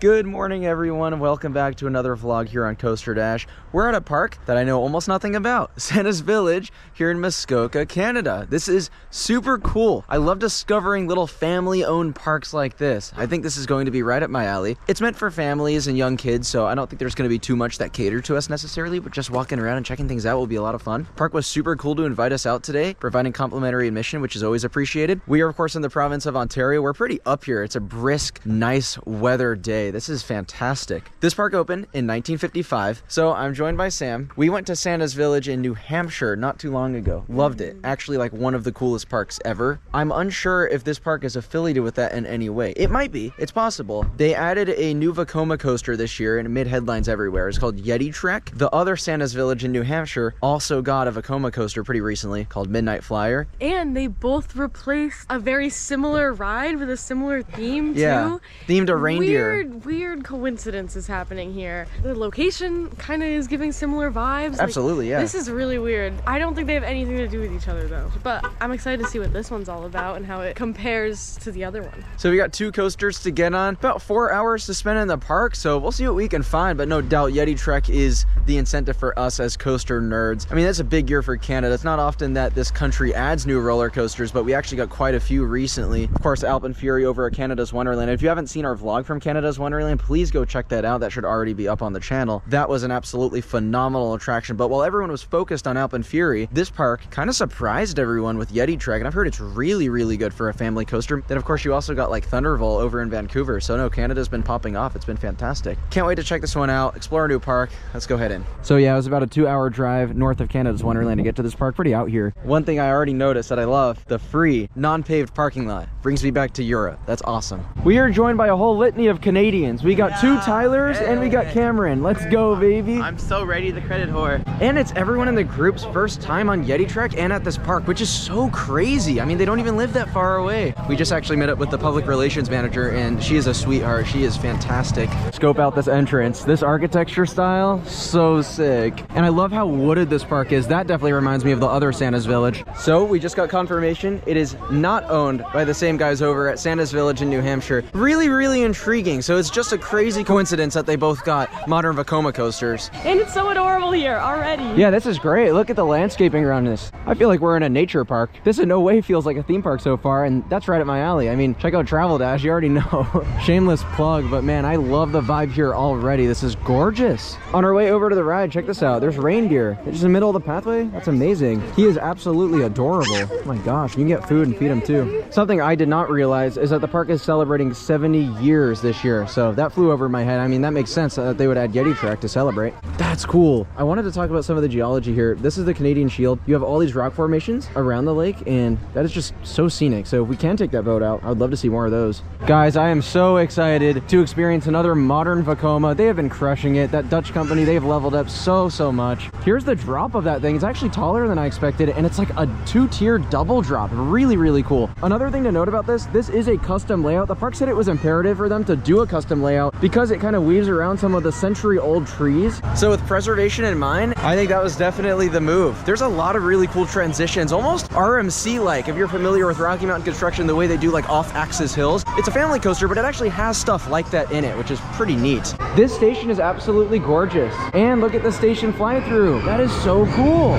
Good morning, everyone. Welcome back to another vlog here on Coaster Dash. We're at a park that I know almost nothing about, Santa's Village here in Muskoka, Canada. This is super cool. I love discovering little family-owned parks like this. I think this is going to be right up my alley. It's meant for families and young kids, so I don't think there's going to be too much that cater to us necessarily, but just walking around and checking things out will be a lot of fun. Park was super cool to invite us out today, providing complimentary admission, which is always appreciated. We are, of course, in the province of Ontario. We're pretty up here. It's a brisk, nice weather day. This is fantastic. This park opened in 1955, so I'm joined by Sam. We went to Santa's Village in New Hampshire not too long ago. Loved it. Actually, like one of the coolest parks ever. I'm unsure if this park is affiliated with that in any way. It might be. It's possible. They added a new Vekoma coaster this year and it made headlines everywhere. It's called Yeti Trek. The other Santa's Village in New Hampshire also got a Vekoma coaster pretty recently called Midnight Flyer. And they both replaced a very similar ride with a similar theme too. Yeah, themed a reindeer. Weird coincidence is happening here. The location kind of is giving similar vibes. Absolutely, yeah. This is really weird. I don't think they have anything to do with each other though. But I'm excited to see what this one's all about and how it compares to the other one. So we got two coasters to get on, about 4 hours to spend in the park, so we'll see what we can find, but no doubt Yeti Trek is the incentive for us as coaster nerds. I mean, that's a big year for Canada. It's not often that this country adds new roller coasters, but we actually got quite a few recently. Of course, Alp and Fury over at Canada's Wonderland. If you haven't seen our vlog from Canada's Wonderland, please go check that out. That should already be up on the channel. That was an absolutely phenomenal attraction, but while everyone was focused on Alp and Fury, this park kind of surprised everyone with Yeti Trek, and I've heard it's really, really good for a family coaster. Then, of course, you also got like Thunderbolt over in Vancouver, so no, Canada's been popping off. It's been fantastic. Can't wait to check this one out, explore a new park. Let's go head in. So yeah, it was about a 2-hour drive north of Canada's Wonderland to get to this park. Pretty out here. One thing I already noticed that I love, the free, non-paved parking lot. Brings me back to Europe. That's awesome. We are joined by a whole litany of Canadians. We got two Tylers and we got Cameron. Let's go, baby. I'm so ready, the credit whore. And it's everyone in the group's first time on Yeti Trek and at this park, which is so crazy. I mean, they don't even live that far away. We just actually met up with the public relations manager and she is a sweetheart. She is fantastic. Scope out this entrance. This architecture style, so sick. And I love how wooded this park is. That definitely reminds me of the other Santa's Village. So we just got confirmation it is not owned by the same guys over at Santa's Village in New Hampshire. Really, really intriguing. So it's just a crazy coincidence that they both got modern Vekoma coasters. And it's so adorable here already. Yeah, this is great. Look at the landscaping around this. I feel like we're in a nature park. This in no way feels like a theme park so far, and that's right up my alley. I mean, check out Travel Dash, you already know. Shameless plug, but man, I love the vibe here already. This is gorgeous. On our way over to the ride, check this out. There's reindeer. They're just in the middle of the pathway. That's amazing. He is absolutely adorable. Oh my gosh, you can get food and feed him too. Something I did not realize is that the park is celebrating 70 years this year, so that flew over my head. I mean, that makes sense that they would add Yeti Trek to celebrate. That's cool. I wanted to talk about some of the geology here. This is the Canadian Shield. You have all these rock formations around the lake, and that is just so scenic. So if we can take that boat out, I'd love to see more of those. Guys, I am so excited to experience another modern Vekoma. They have been crushing it. That Dutch company, they've leveled up so much. Here's the drop of that thing. It's actually taller than I expected, and it's like a 2-tier double drop. Really, really cool. Another thing to note about this is a custom layout. The park said it was imperative for them to do a custom layout because it kind of weaves around some of the century-old trees. So with preservation in mind, I think that was definitely the move. There's a lot of really cool transitions, almost RMC-like. If you're familiar with Rocky Mountain construction, the way they do like off-axis hills, it's a family coaster, but it actually has stuff like that in it, which is pretty neat. This station is absolutely gorgeous. And look at the station fly-through. That is so cool.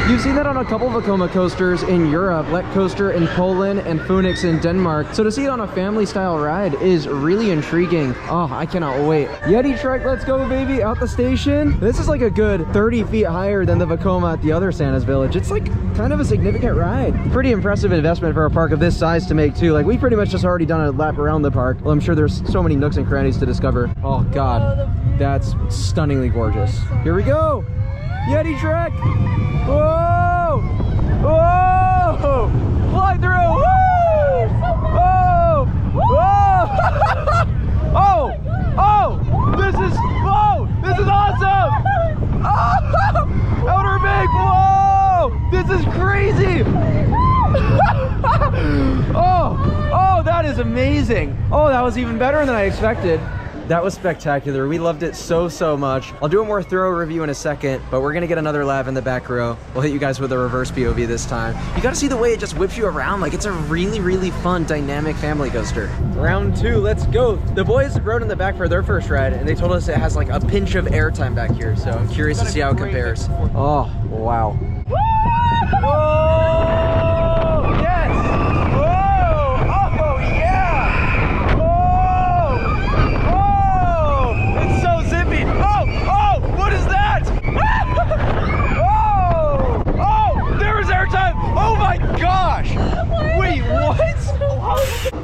You've seen that on a couple of Vekoma coasters in Europe, Let Coaster in Poland and Phoenix in Denmark. So to see it on a family style ride is really intriguing. Oh, I cannot wait. Yeti Trek, let's go, baby, out the station. This is like a good 30 feet higher than the Vekoma at the other Santa's Village. It's like kind of a significant ride. Pretty impressive investment for a park of this size to make too. Like we pretty much just already done a lap around the park. Well, I'm sure there's so many nooks and crannies to discover. Oh God, that's stunningly gorgeous. Here we go. Yeti Trek! Whoa! Whoa! Fly through! Woo! Whoa! Whoa! Oh! Oh! This is awesome! Oh! Outer Bank! Whoa! This is crazy! Oh! Oh, that is amazing! Oh, that was even better than I expected. That was spectacular. We loved it so much. I'll do a more thorough review in a second, but we're gonna get another lab in the back row. We'll hit you guys with a reverse POV this time. You gotta see the way it just whips you around. Like, it's a really fun, dynamic family coaster. Round 2, let's go. The boys rode in the back for their first ride, and they told us it has like a pinch of airtime back here, so I'm curious to see how it compares. Oh, wow. Oh, yes! Oh, oh, yeah! Oh, it's so zippy. Oh, what is that? Oh, there was airtime. Oh my gosh! Wait, what?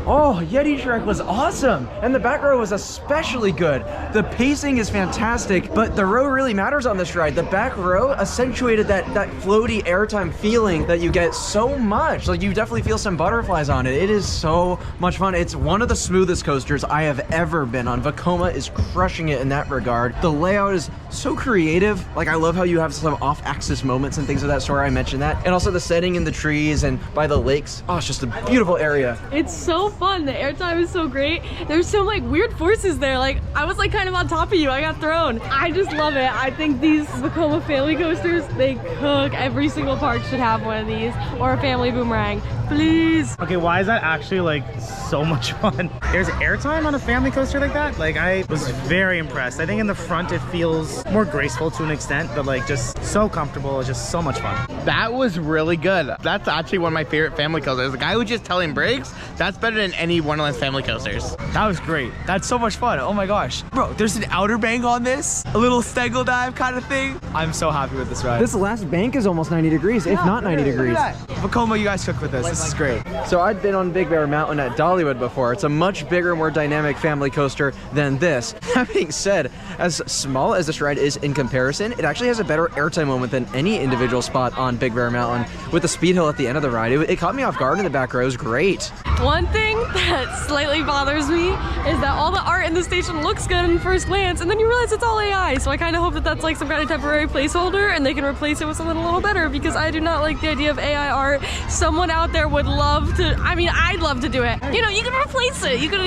Oh, Yeti Trek was awesome, and the back row was especially good. The pacing is fantastic, but the row really matters on this ride. The back row accentuated that floaty airtime feeling that you get so much. Like, you definitely feel some butterflies on it. It is so much fun. It's one of the smoothest coasters I have ever been on. Vekoma is crushing it in that regard. The layout is so creative. Like, I love how you have some off-axis moments and things of that sort. I mentioned that. And also the setting in the trees and by the lakes. Oh, it's just a beautiful area. It's so fun. The airtime is so great. There's some like weird forces there. Like, I was like kind of on top of you. I got thrown. I just love it. I think these Vekoma family coasters, they cook. Every single park should have one of these, or a family boomerang, please. Okay, why is that actually like so much fun? There's airtime on a family coaster like that? Like, I was very impressed. I think in the front it feels more graceful to an extent, but like just so comfortable. It's just so much fun. That was really good. That's actually one of my favorite family coasters. The guy who just telling breaks, that's better than any Wonderland's family coasters. That was great. That's so much fun. Oh my gosh. Bro, there's an outer bank on this. A little staggle dive kind of thing. I'm so happy with this ride. This last bank is almost 90 degrees, if not 90 degrees. Vekoma, you guys cook with this. This is great. So I'd been on Big Bear Mountain at Dollywood before. It's a much bigger, more dynamic family coaster than this. That being said, as small as this ride is in comparison, it actually has a better airtime moment than any individual spot on Big Bear Mountain. With the speed hill at the end of the ride, it caught me off guard in the back row. It was great. One thing that slightly bothers me is that all the art in the station looks good in first glance, and then you realize it's all AI. So I kind of hope that that's like some kind of temporary placeholder and they can replace it with something a little better, because I do not like the idea of AI art. Someone out there would love to, I mean, I'd love to do it. You know, you can replace it. You could,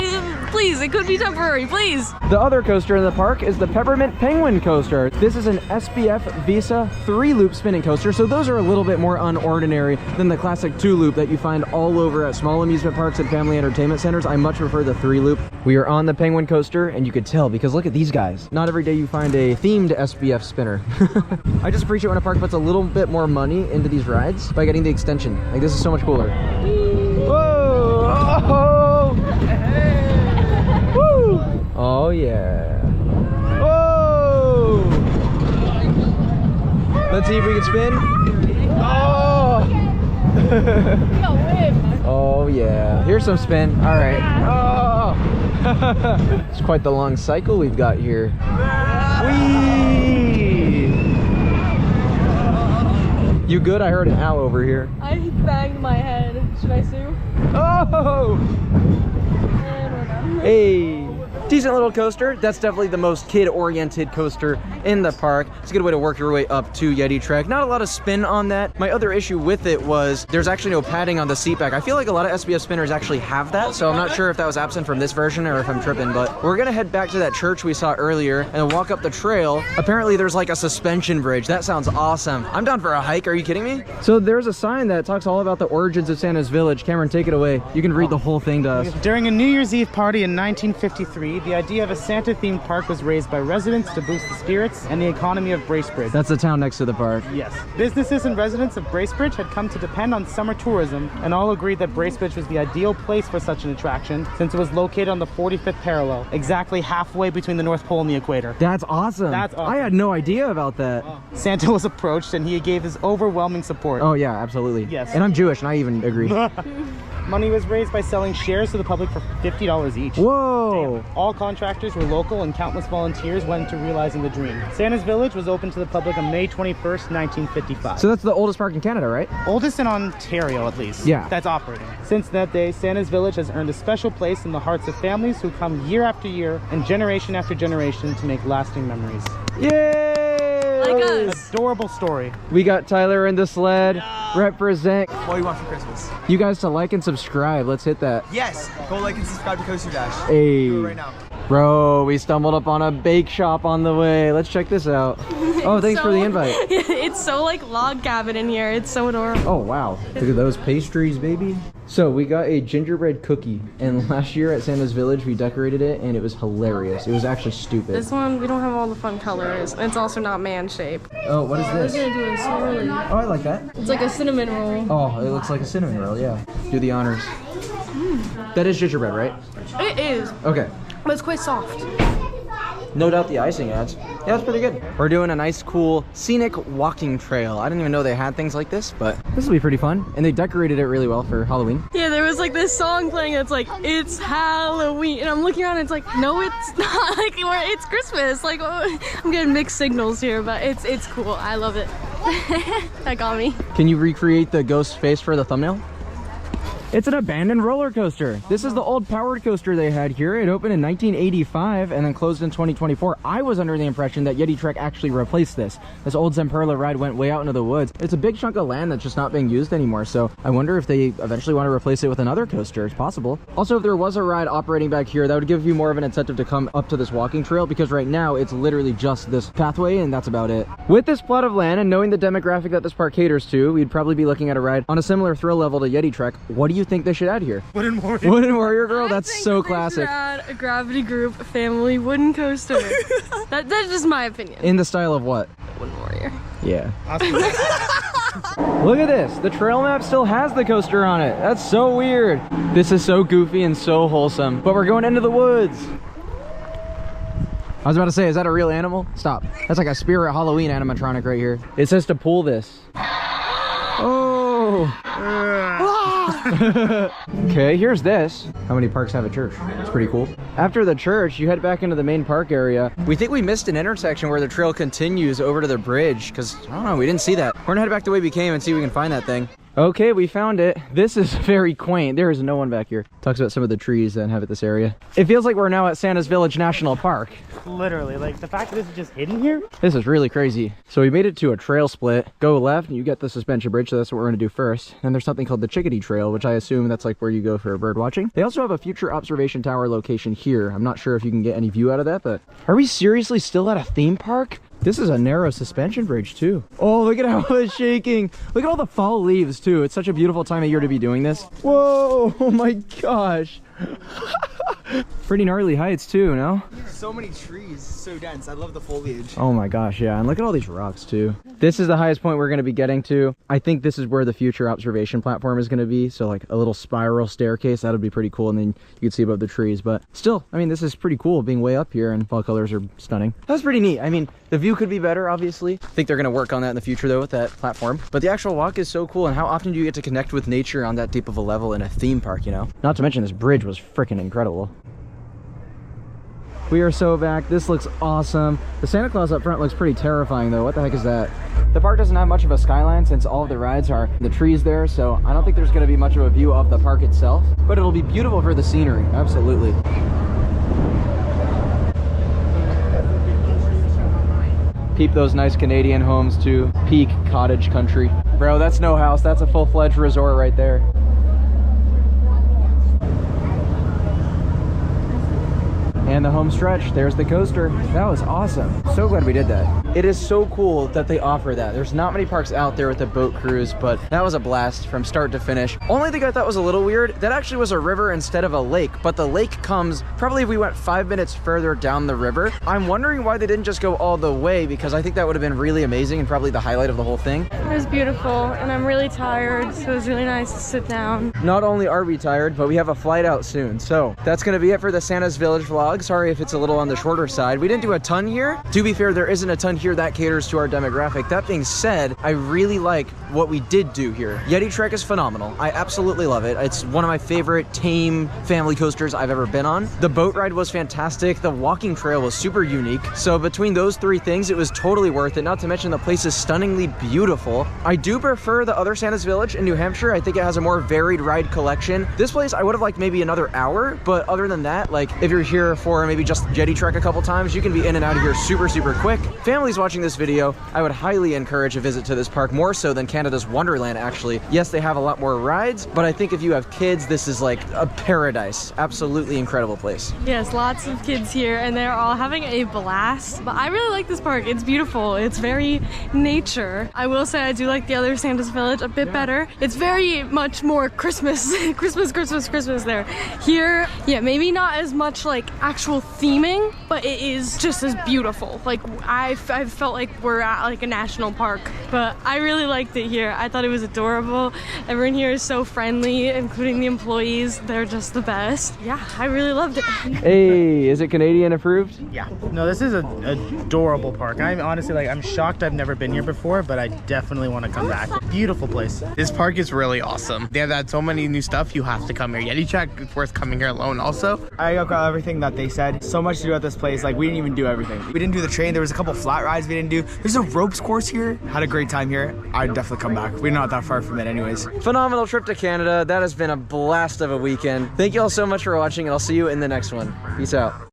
please, it could be temporary, please. The other coaster in the park is the Peppermint Penguin coaster. This is an SBF Visa 3-loop spinning coaster, so those are a little bit more unordinary than the classic 2-loop that you find all over at small amusement parks and family entertainment centers. I much prefer the 3-loop. We are on the Penguin coaster, and you could tell because look at these guys. Not every day you find a themed SBF spinner. I just appreciate when a park puts a little bit more money into these rides by getting the extension. Like, this is so much cooler. Whoa! Oh! Woo! Oh yeah! Whoa! Let's see if we can spin. Oh! Oh yeah! Here's some spin. All right. Oh! It's quite the long cycle we've got here. Whee! You good? I heard an ow over here. I banged my head. Should I sue? Oh! And we're done. Hey! Decent little coaster. That's definitely the most kid-oriented coaster in the park. It's a good way to work your way up to Yeti Trek. Not a lot of spin on that. My other issue with it was there's actually no padding on the seat back. I feel like a lot of SBF spinners actually have that, so I'm not sure if that was absent from this version or if I'm tripping, but we're gonna head back to that church we saw earlier and walk up the trail. Apparently there's like a suspension bridge. That sounds awesome. I'm down for a hike. Are you kidding me? So there's a sign that talks all about the origins of Santa's Village. Cameron, take it away. You can read the whole thing to us. During a New Year's Eve party in 1953, the idea of a Santa-themed park was raised by residents to boost the spirits and the economy of Bracebridge. That's the town next to the park. Yes. Businesses and residents of Bracebridge had come to depend on summer tourism, and all agreed that Bracebridge was the ideal place for such an attraction, since it was located on the 45th parallel, exactly halfway between the North Pole and the equator. That's awesome. That's awesome. I had no idea about that. Santa was approached, and he gave his overwhelming support. Oh yeah, absolutely. Yes. And I'm Jewish, and I even agree. Money was raised by selling shares to the public for $50 each. Whoa! Damn. All contractors were local, and countless volunteers went into realizing the dream. Santa's Village was open to the public on May 21st, 1955. So that's the oldest park in Canada, right? Oldest in Ontario, at least. Yeah. That's operating. Since that day, Santa's Village has earned a special place in the hearts of families who come year after year and generation after generation to make lasting memories. Yay! Like us. Adorable story. We got Tyler in the sled. Represent. What do you want for Christmas? You guys to like and subscribe. Let's hit that. Yes. Go like and subscribe to Coaster Dash. Hey. Do it right now. Bro, we stumbled up on a bake shop on the way. Let's check this out. Oh, thanks for the invite. It's so like log cabin in here. It's so adorable. Oh, wow. Look at those pastries, baby. So we got a gingerbread cookie, and last year at Santa's Village, we decorated it, and it was hilarious. It was actually stupid. This one, we don't have all the fun colors. And it's also not man-shaped. Oh, what is this? We're gonna do a swirly. Oh, I like that. It's like a cinnamon roll. Oh, it looks like a cinnamon roll, yeah. Do the honors. That is gingerbread, right? It is, Okay. but it's quite soft. No doubt the icing adds. Yeah, that's pretty good. We're doing a nice, cool, scenic walking trail. I didn't even know they had things like this, but this will be pretty fun. And they decorated it really well for Halloween. Yeah, there was like this song playing that's like, it's Halloween. And I'm looking around and it's like, no, it's not. Like, it's Christmas. Like, oh, I'm getting mixed signals here, but it's cool. I love it. That got me. Can you recreate the ghost face for the thumbnail? It's an abandoned roller coaster. This is the old powered coaster they had here. It opened in 1985 and then closed in 2024. I was under the impression that Yeti Trek actually replaced this. This old Zamperla ride went way out into the woods. It's a big chunk of land that's just not being used anymore. So I wonder if they eventually want to replace it with another coaster. It's possible. Also, if there was a ride operating back here, that would give you more of an incentive to come up to this walking trail, because right now it's literally just this pathway and that's about it. With this plot of land and knowing the demographic that this park caters to, we'd probably be looking at a ride on a similar thrill level to Yeti Trek. What do you think they should add here? Wooden Warrior. Wooden Warrior Girl, that's so They classic. should add a Gravity Group family wooden coaster. That's just my opinion. In the style of what? Wooden Warrior. Yeah. Awesome. Look at this. The trail map still has the coaster on it. That's so weird. This is so goofy and so wholesome. But we're going into the woods. I was about to say, is that a real animal? Stop. That's like a Spirit Halloween animatronic right here. It says to pull this. Oh. Okay, here's this. How many parks have a church? It's pretty cool. After the church, you head back into the main park area. We think we missed an intersection where the trail continues over to the bridge, because, I don't know, we didn't see that. We're gonna head back the way we came and see if we can find that thing. Okay, we found it. This is very quaint. There is no one back here. Talks about some of the trees that inhabit this area. It feels like we're now at Santa's Village National Park. Literally, like the fact that this is just hidden here. This is really crazy. So we made it to a trail split. Go left and you get the suspension bridge, so that's what we're gonna do first. Then there's something called the Chickadee Trail, which I assume that's like where you go for bird watching. They also have a future observation tower location here. I'm not sure if you can get any view out of that, but are we seriously still at a theme park? This is a narrow suspension bridge too. Oh, look at how it's shaking. Look at all the fall leaves too. It's such a beautiful time of year to be doing this. Whoa, oh my gosh. Pretty gnarly heights too, no? So many trees, so dense. I love the foliage. Oh my gosh, yeah. And look at all these rocks too. This is the highest point we're going to be getting to. I think this is where the future observation platform is going to be. So like a little spiral staircase, that would be pretty cool. And then you can see above the trees. But still, I mean, this is pretty cool being way up here and fall colors are stunning. That's pretty neat. I mean, the view could be better, obviously. I think they're going to work on that in the future though with that platform. But the actual walk is so cool. And how often do you get to connect with nature on that deep of a level in a theme park, you know? Not to mention this bridge was freaking incredible. We are so back. This looks awesome. The Santa Claus up front looks pretty terrifying though. What the heck is that? The park doesn't have much of a skyline since all of the rides are the trees there, so I don't think there's going to be much of a view of the park itself, but it'll be beautiful for the scenery. Absolutely. Peep those nice Canadian homes too. Peak cottage country. Bro, that's no house. That's a full-fledged resort right there. And the home stretch, there's the coaster. That was awesome. So glad we did that. It is so cool that they offer that. There's not many parks out there with a boat cruise, but that was a blast from start to finish. Only thing I thought was a little weird, that actually was a river instead of a lake, but the lake comes probably if we went 5 minutes further down the river. I'm wondering why they didn't just go all the way, because I think that would have been really amazing and probably the highlight of the whole thing. It was beautiful, and I'm really tired, so it was really nice to sit down. Not only are we tired, but we have a flight out soon. So that's gonna be it for the Santa's Village vlog. Sorry if it's a little on the shorter side. We didn't do a ton here. To be fair, there isn't a ton here that caters to our demographic. That being said, I really like what we did do here. Yeti Trek is phenomenal. I absolutely love it. It's one of my favorite tame family coasters I've ever been on. The boat ride was fantastic. The walking trail was super unique. So between those three things, it was totally worth it. Not to mention the place is stunningly beautiful. I do prefer the other Santa's Village in New Hampshire. I think it has a more varied ride collection. This place, I would have liked maybe another hour, but other than that, like if you're here for or maybe just Yeti trek a couple times, you can be in and out of here super, super quick. Families watching this video, I would highly encourage a visit to this park, more so than Canada's Wonderland, actually. Yes, they have a lot more rides, but I think if you have kids, this is like a paradise. Absolutely incredible place. Yes, lots of kids here, and they're all having a blast. But I really like this park. It's beautiful. It's very nature. I will say I do like the other Santa's Village a bit better. It's very much more Christmas, Christmas there. Here, yeah, maybe not as much like actual theming, but it is just as beautiful. Like I've felt like we're at like a national park, but I really liked it here. I thought it was adorable. Everyone here is so friendly, including the employees. They're just the best. Yeah, I really loved it. Hey, is it Canadian approved? Yeah. No, this is an adorable park. I'm honestly like, I'm shocked I've never been here before, but I definitely want to come back. Beautiful place. This park is really awesome. They have had so many new stuff. You have to come here. Yeti Trek is worth coming here alone also. I echo everything that they said. So much to do at this place. Like, we didn't even do everything. We didn't do the train. There was a couple flat rides we didn't do. There's a ropes course here. Had a great time here. I'd definitely come back. We're not that far from it anyways. Phenomenal trip to Canada. That has been a blast of a weekend. Thank you all so much for watching, and I'll see you in the next one. Peace out.